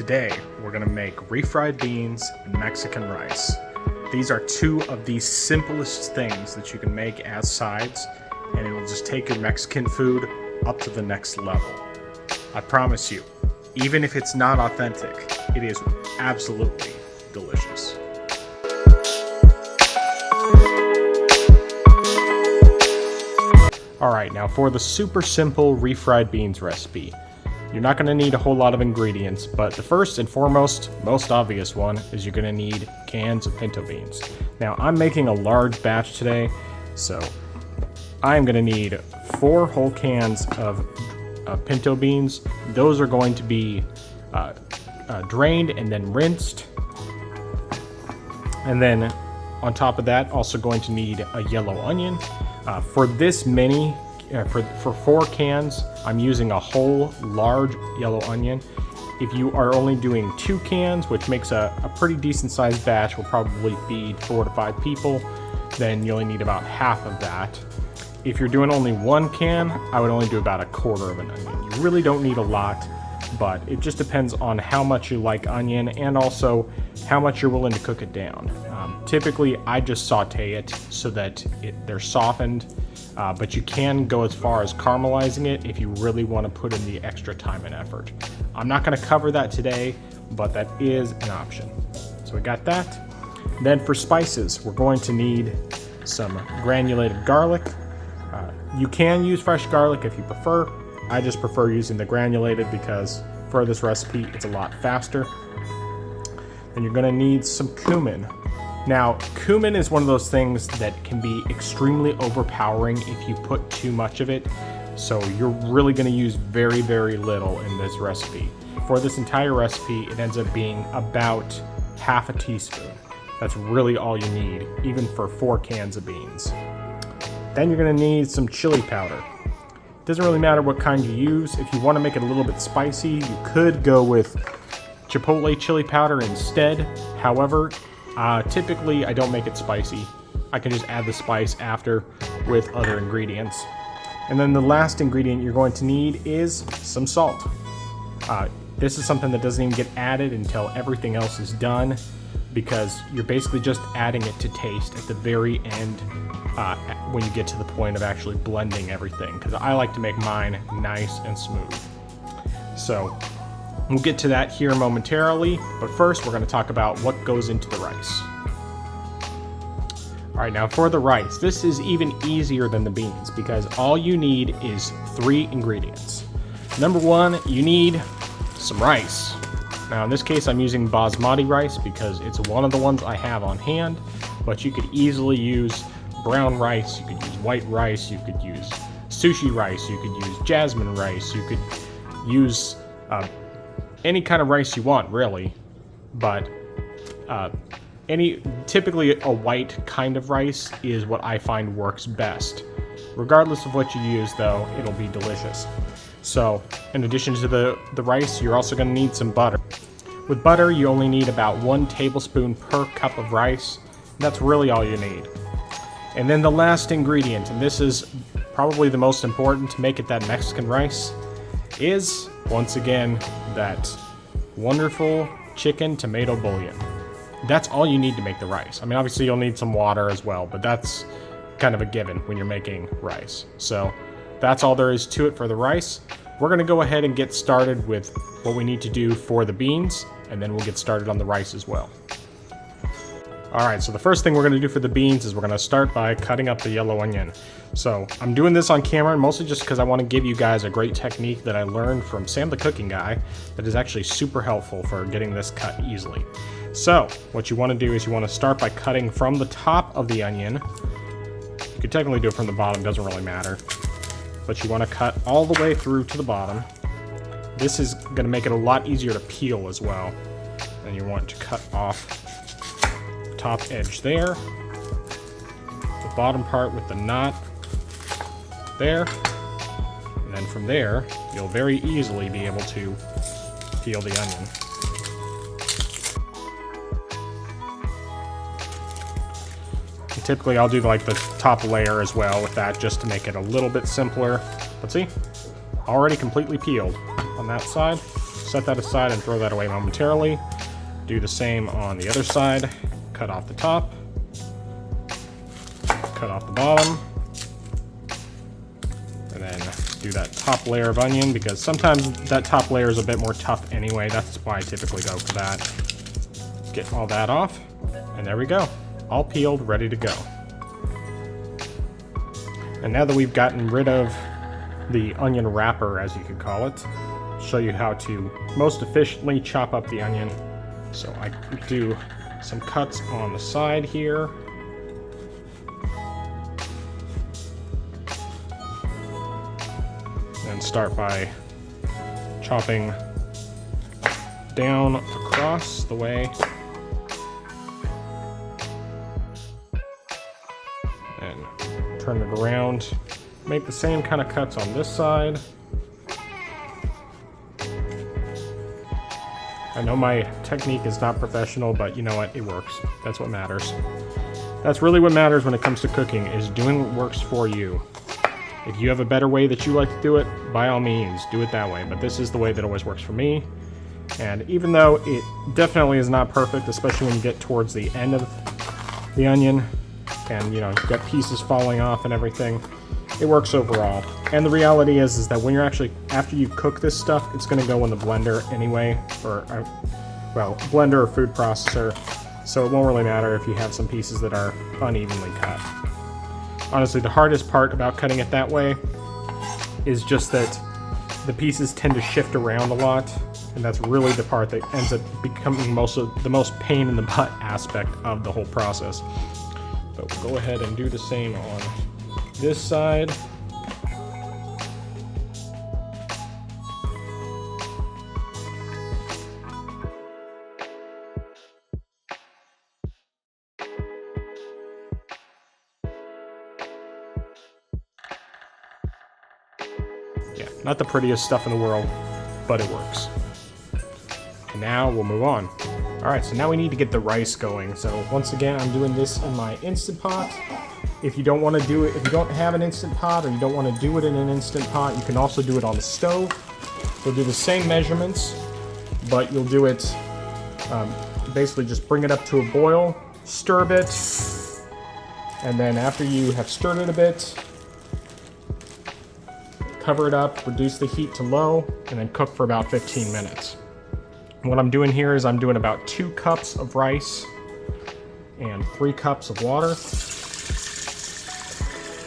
Today, we're gonna make refried beans and Mexican rice. These are two of the simplest things that you can make as sides, and it will just take your Mexican food up to the next level. I promise you, even if it's not authentic, it is absolutely delicious. Alright, now for the super simple refried beans recipe. You're not going to need a whole lot of ingredients, but the first and foremost, most obvious one is you're going to need cans of pinto beans. Now, I'm making a large batch today, so I'm going to need 4 whole cans of pinto beans. Those are going to be drained and then rinsed. And then on top of that, also going to need a yellow onion. For this many, for 4 cans, I'm using a whole large yellow onion. If you are only doing 2 cans, which makes a pretty decent sized batch, will probably feed 4 to 5 people, then you only need about half of that. If you're doing only 1 can, I would only do about a quarter of an onion. You really don't need a lot, but it just depends on how much you like onion and also how much you're willing to cook it down. Typically, I just saute it so that they're softened, but you can go as far as caramelizing it if you really want to put in the extra time and effort. I'm not going to cover that today, but that is an option. So we got that. Then for spices, we're going to need some granulated garlic. You can use fresh garlic if you prefer. I just prefer using the granulated because for this recipe, it's a lot faster. Then you're going to need some cumin. Now, cumin is one of those things that can be extremely overpowering if you put too much of it, so you're really going to use very, very little in this recipe. For this entire recipe, it ends up being about half a teaspoon. That's really all you need, even for 4 cans of beans. Then you're going to need some chili powder. It doesn't really matter what kind you use. If you want to make it a little bit spicy, you could go with chipotle chili powder instead. However, typically I don't make it spicy. I can just add the spice after with other ingredients. And then the last ingredient you're going to need is some salt. This is something that doesn't even get added until everything else is done, because you're basically just adding it to taste at the very end when you get to the point of actually blending everything, because I like to make mine nice and smooth. So we'll get to that here momentarily, but first we're going to talk about what goes into the rice. Alright, now for the rice, this is even easier than the beans because all you need is 3 ingredients. Number 1, you need some rice. Now in this case I'm using basmati rice because it's one of the ones I have on hand, but you could easily use brown rice, you could use white rice, you could use sushi rice, you could use jasmine rice, you could use any kind of rice you want, really, but typically a white kind of rice is what I find works best. Regardless of what you use, though, it'll be delicious. So, in addition to the rice, you're also going to need some butter. With butter, you only need about 1 tablespoon per cup of rice. That's really all you need. And then the last ingredient, and this is probably the most important to make it that Mexican rice, is, once again, that wonderful chicken tomato bouillon. That's all you need to make the rice. I mean, obviously you'll need some water as well, but that's kind of a given when you're making rice. So that's all there is to it for the rice. We're going to go ahead and get started with what we need to do for the beans, and then we'll get started on the rice as well. Alright, so the first thing we're going to do for the beans is we're going to start by cutting up the yellow onion. So I'm doing this on camera mostly just because I want to give you guys a great technique that I learned from Sam the Cooking Guy that is actually super helpful for getting this cut easily. So what you want to do is you want to start by cutting from the top of the onion. You could technically do it from the bottom, doesn't really matter. But you want to cut all the way through to the bottom. This is going to make it a lot easier to peel as well. And you want to cut off top edge there, the bottom part with the knot there, and then from there you'll very easily be able to peel the onion. And typically I'll do like the top layer as well with that just to make it a little bit simpler, but see, already completely peeled on that side. set that aside and throw that away momentarily. Do the same on the other side. Cut off the top. Cut off the bottom. And then do that top layer of onion, because sometimes that top layer is a bit more tough anyway. That's why I typically go for that. Get all that off. And there we go. All peeled, ready to go. And now that we've gotten rid of the onion wrapper, as you could call it, I'll show you how to most efficiently chop up the onion. So I do some cuts on the side here. And start by chopping down across the way. And turn it around. Make the same kind of cuts on this side. I know my technique is not professional, but you know what? It works. That's what matters. That's really what matters when it comes to cooking, is doing what works for you. If you have a better way that you like to do it, by all means, do it that way. But this is the way that always works for me. And even though it definitely is not perfect, especially when you get towards the end of the onion, and you know, you've got pieces falling off and everything, it works overall. And the reality is that when you're actually, after you cook this stuff, it's going to go in the blender anyway, or well, blender or food processor, so it won't really matter if you have some pieces that are unevenly cut. Honestly, the hardest part about cutting it that way is just that the pieces tend to shift around a lot, and that's really the part that ends up becoming the most pain in the butt aspect of the whole process. But we'll go ahead and do the same on this side. Yeah, not the prettiest stuff in the world, but it works. And now we'll move on. Alright, so now we need to get the rice going. So once again, I'm doing this in my Instant Pot. If you don't want to do it, if you don't have an Instant Pot or you don't want to do it in an Instant Pot, you can also do it on the stove. You'll do the same measurements, but you'll do it, basically just bring it up to a boil, stir a bit, and then after you have stirred it a bit, cover it up, reduce the heat to low, and then cook for about 15 minutes. What I'm doing here is I'm doing about 2 cups of rice and 3 cups of water.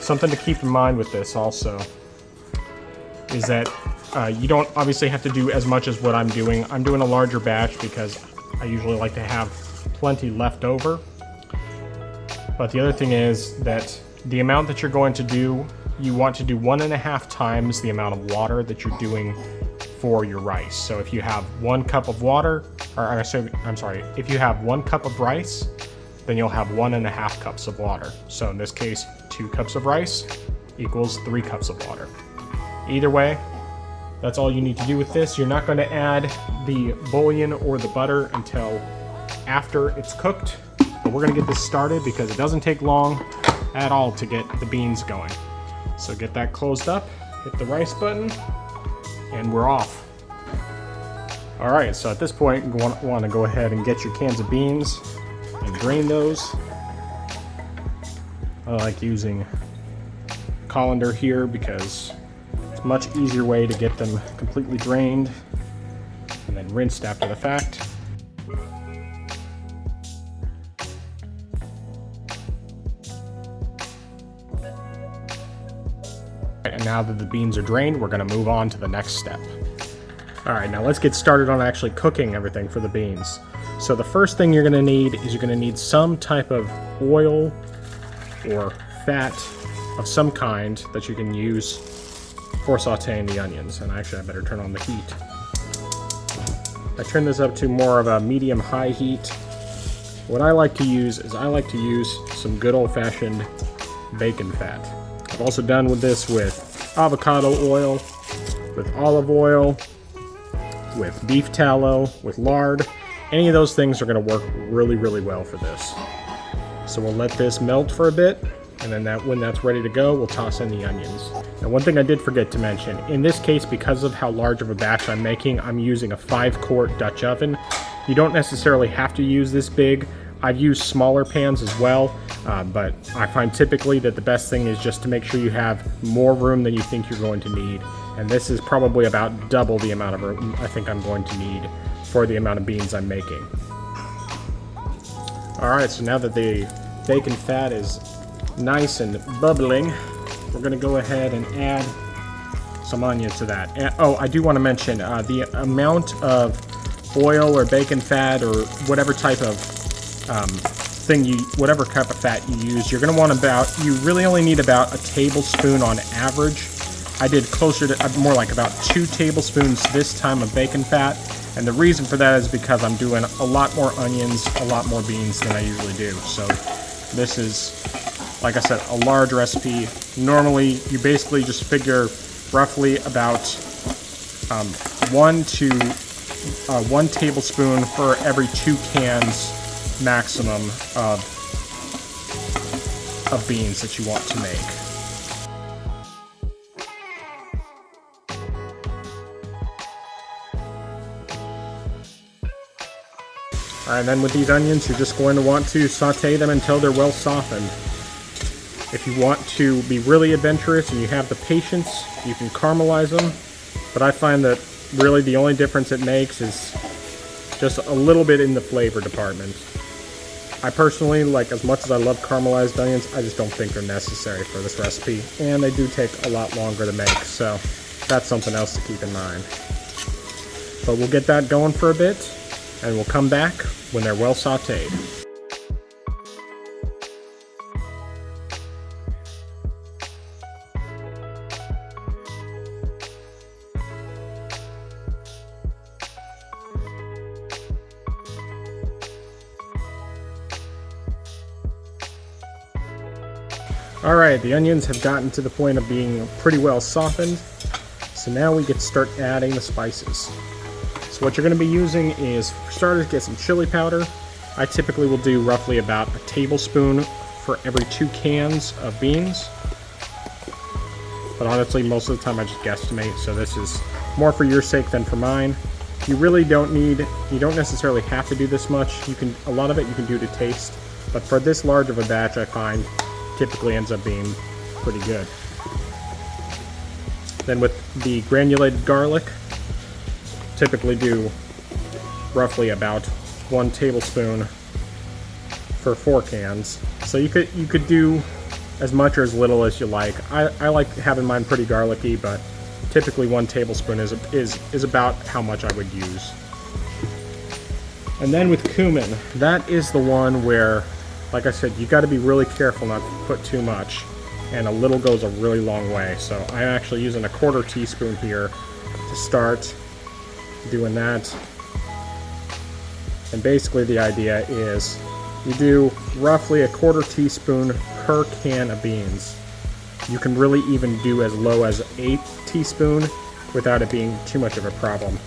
Something to keep in mind with this also is that you don't obviously have to do as much as what I'm doing. I'm doing a larger batch because I usually like to have plenty left over. But the other thing is that the amount that you're going to do, you want to do 1.5 times the amount of water that you're doing for your rice. So if you have 1 cup of water, or I'm sorry, if you have 1 cup of rice, then you'll have 1.5 cups of water. So in this case, 2 cups of rice equals 3 cups of water. Either way, that's all you need to do with this. You're not going to add the bouillon or the butter until after it's cooked. But we're going to get this started because it doesn't take long at all to get the beans going. So get that closed up, hit the rice button, and we're off. Alright, so at this point you want to go ahead and get your cans of beans and drain those. I like using colander here because it's a much easier way to get them completely drained and then rinsed after the fact. And now that the beans are drained, we're going to move on to the next step. Alright, now let's get started on actually cooking everything for the beans. So the first thing you're going to need is you're going to need some type of oil or fat of some kind that you can use for sauteing the onions. And actually I better turn on the heat. I turn this up to more of a medium-high heat. What I like to use is I like to use some good old-fashioned bacon fat. I've also done with this with avocado oil, with olive oil, with beef tallow, with lard. Any of those things are going to work really, really well for this. So we'll let this melt for a bit, And then when that's ready to go, we'll toss in the onions. Now, one thing I did forget to mention, in this case, because of how large of a batch I'm making, I'm using a 5-quart Dutch oven. You don't necessarily have to use this big. I've used smaller pans as well, but I find typically that the best thing is just to make sure you have more room than you think you're going to need. And this is probably about double the amount of room I think I'm going to need for the amount of beans I'm making. Alright, so now that the bacon fat is nice and bubbling, we're going to go ahead and add some onion to that. And, oh, I do want to mention the amount of oil or bacon fat or whatever type of whatever type of fat you use, you're going to want you really only need about a tablespoon on average. I did closer to more like about 2 tablespoons this time of bacon fat, and the reason for that is because I'm doing a lot more onions, a lot more beans than I usually do. So this is, like I said, a large recipe. Normally you basically just figure roughly about 1 tablespoon for every 2 cans maximum of beans that you want to make. Alright, and then with these onions, you're just going to want to saute them until they're well softened. If you want to be really adventurous and you have the patience, you can caramelize them, but I find that really the only difference it makes is just a little bit in the flavor department. I personally, like, as much as I love caramelized onions, I just don't think they're necessary for this recipe, and they do take a lot longer to make, so that's something else to keep in mind. But we'll get that going for a bit, and we'll come back when they're well sauteed. Alright, the onions have gotten to the point of being pretty well softened, so now we get to start adding the spices. So what you're going to be using is, for starters, get some chili powder. I typically will do roughly about a tablespoon for every 2 cans of beans. But honestly, most of the time I just guesstimate, so this is more for your sake than for mine. You really don't necessarily have to do this much. A lot of it you can do to taste, but for this large of a batch, I find typically ends up being pretty good. Then with the granulated garlic, typically do roughly about 1 tablespoon for 4 cans. So you could do as much or as little as you like. I like having mine pretty garlicky, but typically 1 tablespoon is about how much I would use. And then with cumin, that is the one where, like I said, you got to be really careful not to put too much, and a little goes a really long way. So I'm actually using a 1/4 teaspoon here to start doing that. And basically the idea is you do roughly a 1/4 teaspoon per can of beans. You can really even do as low as 1 teaspoon without it being too much of a problem.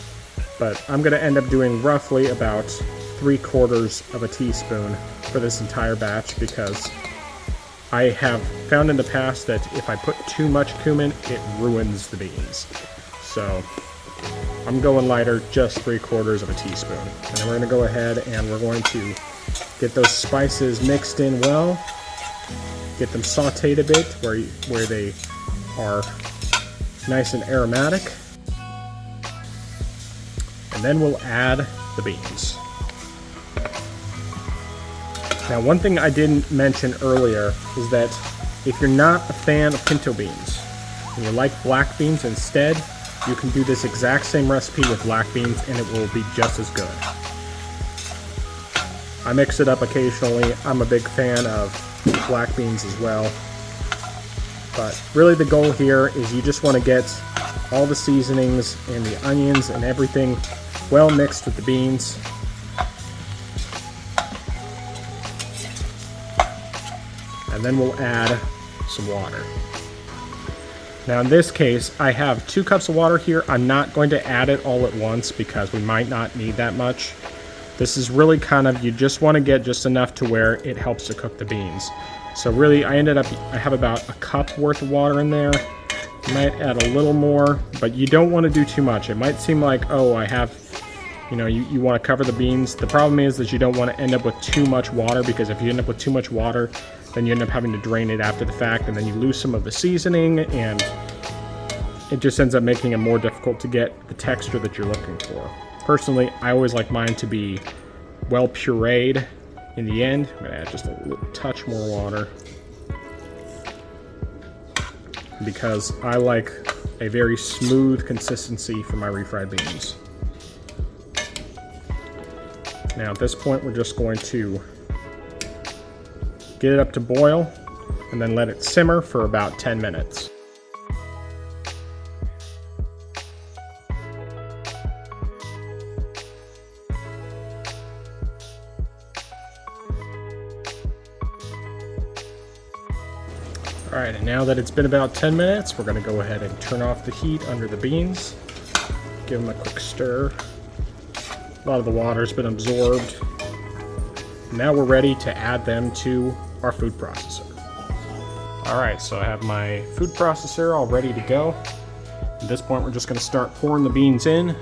But I'm going to end up doing roughly about 3/4 of a teaspoon for this entire batch, because I have found in the past that if I put too much cumin, it ruins the beans. So I'm going lighter, just 3/4 of a teaspoon. And then we're going to go ahead and we're going to get those spices mixed in well, get them sauteed a bit where they are nice and aromatic, and then we'll add the beans. Now, one thing I didn't mention earlier is that if you're not a fan of pinto beans and you like black beans instead, you can do this exact same recipe with black beans and it will be just as good. I mix it up occasionally. I'm a big fan of black beans as well. But really the goal here is you just want to get all the seasonings and the onions and everything well mixed with the beans. And then we'll add some water. Now in this case, I have 2 cups of water here. I'm not going to add it all at once because we might not need that much. This is really kind of, you just want to get just enough to where it helps to cook the beans. So really, I have about a cup worth of water in there. You might add a little more, but you don't want to do too much. It might seem like, oh, I have, you want to cover the beans. The problem is that you don't want to end up with too much water, because if you end up with too much water, then you end up having to drain it after the fact, and then you lose some of the seasoning, and it just ends up making it more difficult to get the texture that you're looking for. Personally, I always like mine to be well pureed in the end. I'm going to add just a little touch more water, because I like a very smooth consistency for my refried beans. Now at this point, we're just going to get it up to boil and then let it simmer for about 10 minutes. Alright, and now that it's been about 10 minutes, we're going to go ahead and turn off the heat under the beans. Give them a quick stir. A lot of the water's been absorbed. Now we're ready to add them to our food processor. Alright, so I have my food processor all ready to go. At this point, we're just going to start pouring the beans in.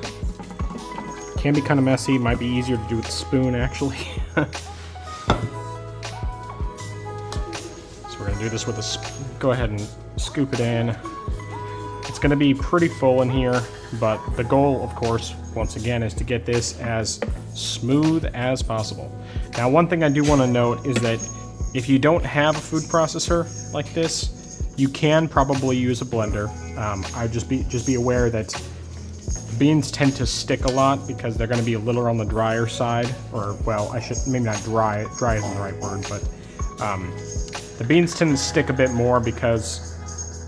Can be kind of messy. It might be easier to do with a spoon, actually. We're going to do this with a go ahead and scoop it in. It's going to be pretty full in here, but the goal, of course, once again, is to get this as smooth as possible. Now, one thing I do want to note is that if you don't have a food processor like this, you can probably use a blender. I just be aware that beans tend to stick a lot because they're going to be a little on the drier side, or well, I should maybe not dry. Dry isn't the right word, but the beans tend to stick a bit more because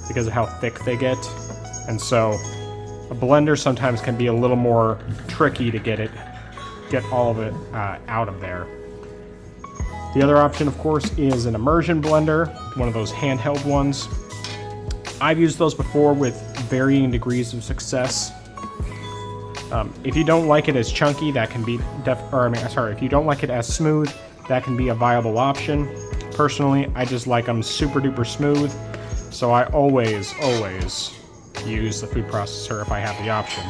of how thick they get, and so a blender sometimes can be a little more tricky to get all of it out of there. The other option, of course, is an immersion blender, one of those handheld ones. I've used those before with varying degrees of success. If you don't like it as chunky, that can be if you don't like it as smooth, that can be a viable option. Personally, I just like them super duper smooth, so I always use the food processor if I have the option.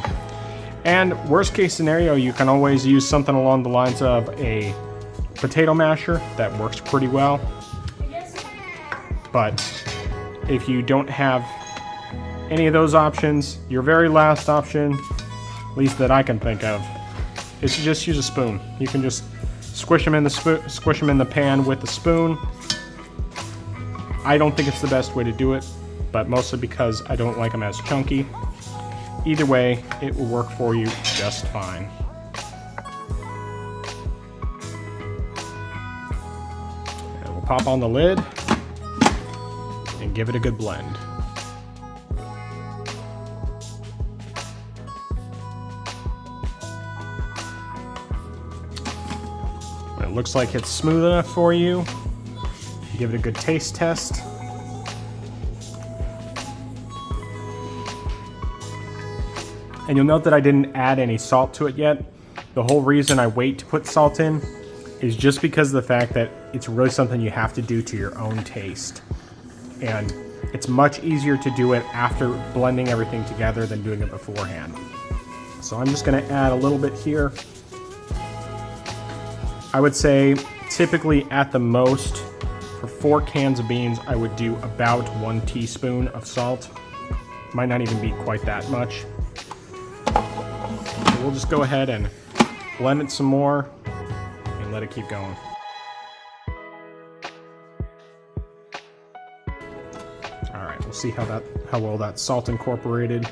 And worst case scenario, you can always use something along the lines of a potato masher. That works pretty well. But if you don't have any of those options, your very last option, at least that I can think of, is to just use a spoon. You can just squish them in the pan with the spoon. I don't think it's the best way to do it, but mostly because I don't like them as chunky. Either way, it will work for you just fine. And we'll pop on the lid and give it a good blend. When it looks like it's smooth enough for you, give it a good taste test. And you'll note that I didn't add any salt to it yet. The whole reason I wait to put salt in is just because of the fact that it's really something you have to do to your own taste. And it's much easier to do it after blending everything together than doing it beforehand. So I'm just going to add a little bit here. I would say typically at the most, for 4 cans of beans, I would do about 1 teaspoon of salt. Might not even be quite that much. So we'll just go ahead and blend it some more and let it keep going. All right, we'll see how well that salt incorporated.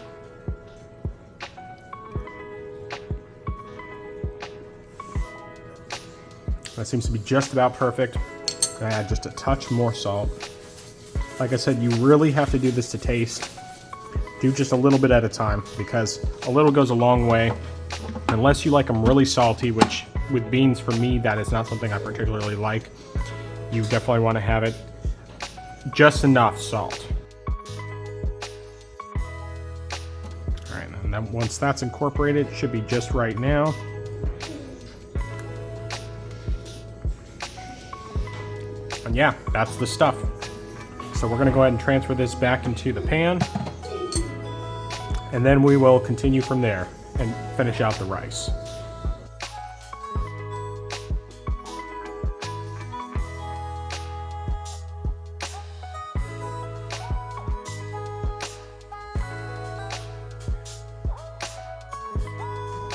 That seems to be just about perfect. I add just a touch more salt. Like I said, you really have to do this to taste. Do just a little bit at a time, because a little goes a long way. Unless you like them really salty, which with beans for me, that is not something I particularly like. You definitely want to have it just enough salt. All right, and then once that's incorporated, it should be just right now. And yeah, that's the stuff. So we're gonna go ahead and transfer this back into the pan, and then we will continue from there and finish out the rice.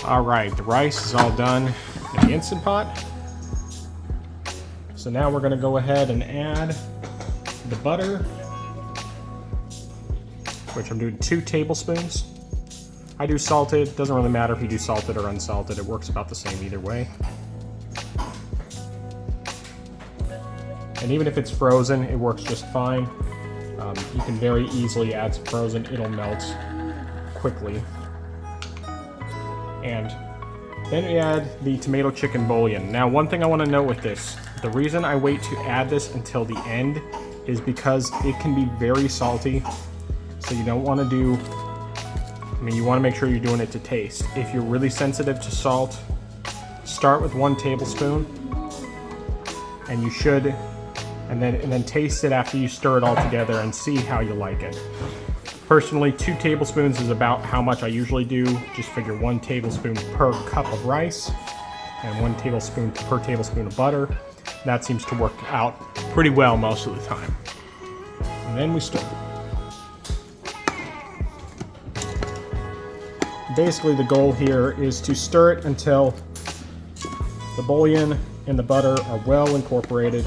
All right, the rice is all done in the Instant Pot. So now we're gonna go ahead and add the butter, which I'm doing 2 tablespoons. I do salted, doesn't really matter if you do salted or unsalted, it works about the same either way. And even if it's frozen, it works just fine. You can very easily add some frozen, it'll melt quickly. And then we add the tomato chicken bouillon. Now, one thing I want to note with this, the reason I wait to add this until the end is because it can be very salty. So you don't want to do, you want to make sure you're doing it to taste. If you're really sensitive to salt, start with 1 tablespoon, and you should, and then taste it after you stir it all together and see how you like it. Personally, 2 tablespoons is about how much I usually do. Just figure 1 tablespoon per cup of rice and 1 tablespoon per tablespoon of butter. That seems to work out pretty well most of the time. And then we stir. Basically, the goal here is to stir it until the bouillon and the butter are well incorporated.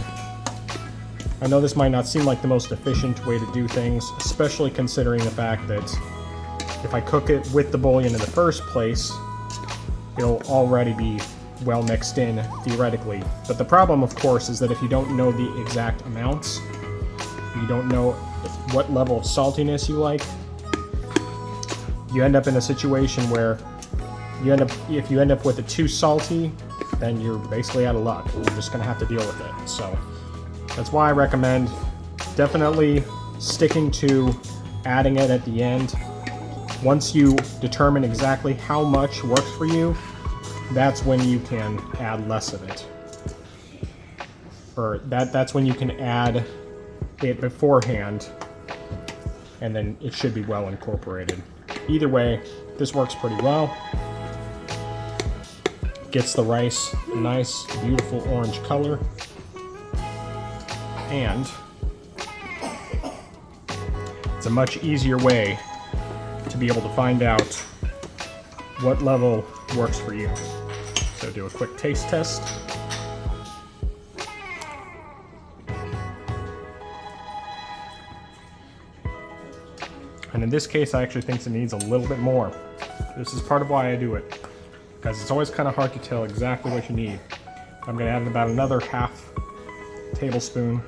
I know this might not seem like the most efficient way to do things, especially considering the fact that if I cook it with the bouillon in the first place, it'll already be well mixed in, theoretically. But the problem, of course, is that if you don't know the exact amounts, you don't know what level of saltiness you like, you end up in a situation where if you end up with it too salty, then you're basically out of luck. You're just gonna have to deal with it. So that's why I recommend definitely sticking to adding it at the end. Once you determine exactly how much works for you, that's when you can add less of it. Or that's when you can add it beforehand, and then it should be well incorporated. Either way, this works pretty well. Gets the rice a nice, beautiful orange color. And it's a much easier way to be able to find out what level works for you. So do a quick taste test. And in this case, I actually think it needs a little bit more. This is part of why I do it, because it's always kind of hard to tell exactly what you need. I'm going to add about another half tablespoon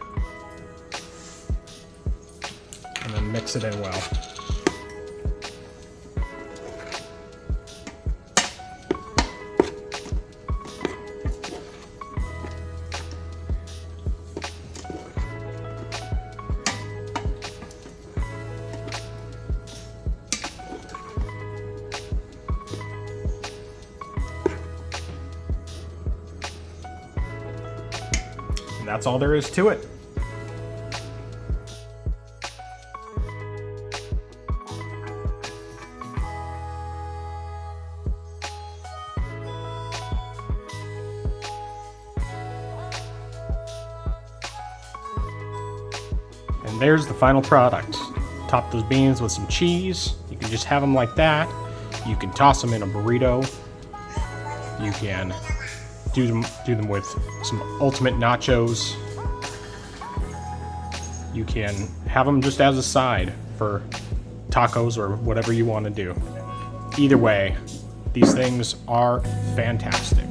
and then mix it in well. And that's all there is to it. And there's the final product. Top those beans with some cheese. You can just have them like that. You can toss them in a burrito. You can do them with some ultimate nachos. You can have them just as a side for tacos or whatever you want to do. Either way, these things are fantastic.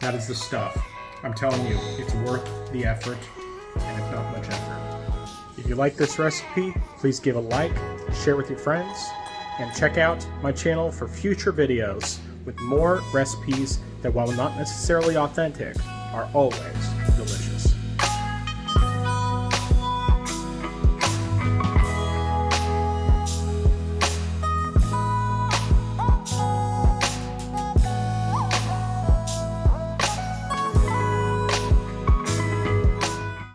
that is the stuff. I'm telling you, it's worth the effort, and if not much effort. If you like this recipe, please give a like, share with your friends, and check out my channel for future videos with more recipes that, while not necessarily authentic, are always delicious.